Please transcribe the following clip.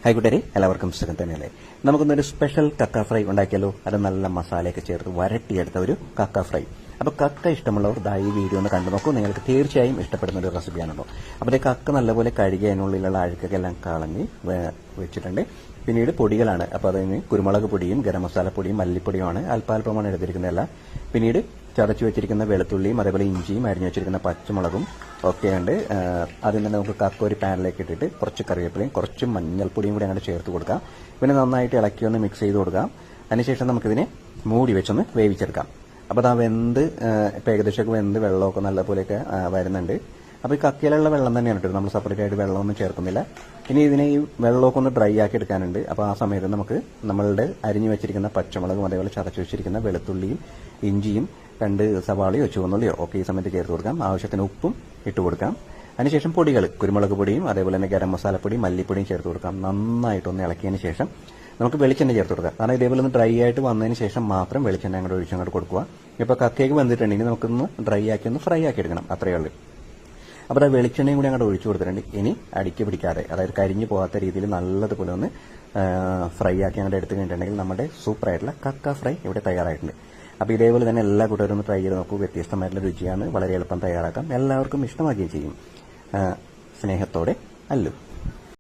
Hi കൂട്ടുകാരെ, എല്ലാവർക്കും സുഖം തന്നെയല്ലേ. നമുക്കൊന്നൊരു സ്പെഷ്യൽ കക്ക ഫ്രൈ ഉണ്ടാക്കിയാലോ. അത് നല്ല മസാലയൊക്കെ ചേർത്ത് വരട്ടിയെടുത്ത ഒരു കക്ക ഫ്രൈ. അപ്പോൾ കക്ക ഇഷ്ടമുള്ളവർ ഈ വീഡിയോ ഒന്ന് കണ്ടു നോക്കൂ. നിങ്ങൾക്ക് തീർച്ചയായും ഇഷ്ടപ്പെടുന്ന ഒരു റെസിപ്പിയാണല്ലോ. അപ്പോൾ കക്ക നല്ലപോലെ കഴുകി അതിനുള്ളിലുള്ള അഴുക്കൊക്കെ എല്ലാം കളഞ്ഞ് വെച്ചിട്ടുണ്ട്. പിന്നീട് പൊടികളാണ്. അപ്പോൾ അതിന് കുരുമുളക് പൊടിയും ഗരം മസാല പൊടിയും മല്ലിപ്പൊടിയുമാണ് അല്പാൽപമാണ് എടുത്തിരിക്കുന്നതല്ല. പിന്നീട് ചതച്ചു വെച്ചിരിക്കുന്ന വെളുത്തുള്ളിയും അതേപോലെ ഇഞ്ചിയും അരിഞ്ഞു വെച്ചിരിക്കുന്ന പച്ചമുളകും ഒക്കെയുണ്ട്. അതിൽ നിന്ന് നമുക്ക് കക്ക ഒരു പാനിലേക്ക് ഇട്ടിട്ട് കുറച്ച് കറിവേപ്പിലയും കുറച്ച് മഞ്ഞൾപ്പൊടിയും കൂടി അങ്ങോട്ട് ചേർത്ത് കൊടുക്കാം. പിന്നെ നന്നായിട്ട് ഇളക്കി ഒന്ന് മിക്സ് ചെയ്ത് കൊടുക്കാം. അതിനുശേഷം നമുക്കിതിനെ മൂടി വെച്ചൊന്ന് വേവിച്ചെടുക്കാം. അപ്പോൾ അത് വെന്ത് ഇപ്പം ഏകദേശമൊക്കെ വെന്ത് വെള്ളമൊക്കെ നല്ലപോലെയൊക്കെ വരുന്നുണ്ട്. അപ്പോൾ ഈ കക്കയിലുള്ള വെള്ളം തന്നെയാണ് കേട്ടോ, നമ്മൾ സെപ്പറേറ്റ് ആയിട്ട് വെള്ളമൊന്നും ചേർക്കുന്നില്ല. ഇനി ഇതിനെ ഈ വെള്ളമൊക്കെ ഒന്ന് ഡ്രൈ ആക്കി എടുക്കാനുണ്ട്. അപ്പോൾ ആ സമയത്ത് നമുക്ക് നമ്മളുടെ അരിഞ്ഞു വെച്ചിരിക്കുന്ന പച്ചമുളകും അതേപോലെ ചതച്ചു വെച്ചിരിക്കുന്ന വെളുത്തുള്ളിയും ഇഞ്ചിയും 2 സവാളയോ ചുവന്നുള്ളിയോ ഒക്കെ ഈ സമയത്ത് ചേർത്ത് കൊടുക്കാം. ആവശ്യത്തിന് ഉപ്പും ഇട്ട് കൊടുക്കാം. അതിനുശേഷം പൊടികൾ കുരുമുളക് പൊടിയും അതേപോലെ തന്നെ ഗരം മസാലപ്പൊടിയും മല്ലിപ്പൊടിയും ചേർത്ത് കൊടുക്കാം. നന്നായിട്ടൊന്ന് ഇളക്കിയതിന് ശേഷം നമുക്ക് വെളിച്ചെണ്ണ ചേർത്ത് കൊടുക്കാം. കാരണം ഇതേപോലെ ഒന്ന് ഡ്രൈ ആയിട്ട് വന്നതിന് ശേഷം മാത്രം വെളിച്ചെണ്ണ അങ്ങോട്ട് ഒഴിച്ചങ്ങോട്ട് കൊടുക്കുക. ഇപ്പോൾ കക്കയ്ക്ക് വന്നിട്ടുണ്ടെങ്കിൽ നമുക്കൊന്ന് ഡ്രൈ ആക്കി ഒന്ന് ഫ്രൈ ആക്കി എടുക്കണം, അത്രയേ ഉള്ളൂ. അപ്പോൾ ആ വെളിച്ചെണ്ണയും കൂടി അങ്ങോട്ട് ഒഴിച്ചു കൊടുത്തിട്ടുണ്ട്. ഇനി അടിക്ക് പിടിക്കാതെ, അതായത് കരിഞ്ഞു പോകാത്ത രീതിയിൽ നല്ലതുപോലെ ഒന്ന് ഫ്രൈ ആക്കി അങ്ങോട്ട് എടുത്തു കഴിഞ്ഞിട്ടുണ്ടെങ്കിൽ നമ്മുടെ സൂപ്പറായിട്ടുള്ള കക്ക ഫ്രൈ ഇവിടെ തയ്യാറായിട്ടുണ്ട്. അപ്പോൾ ഇതേപോലെ തന്നെ എല്ലാ കൂട്ടുകാരും ഒന്ന് ട്രൈ ചെയ്ത് നോക്കൂ. വ്യത്യസ്തമായിട്ടുള്ള രുചിയാണ്, വളരെ എളുപ്പം തയ്യാറാക്കാം, എല്ലാവർക്കും ഇഷ്ടമാകുകയും ചെയ്യും. സ്നേഹത്തോടെ അല്ലു.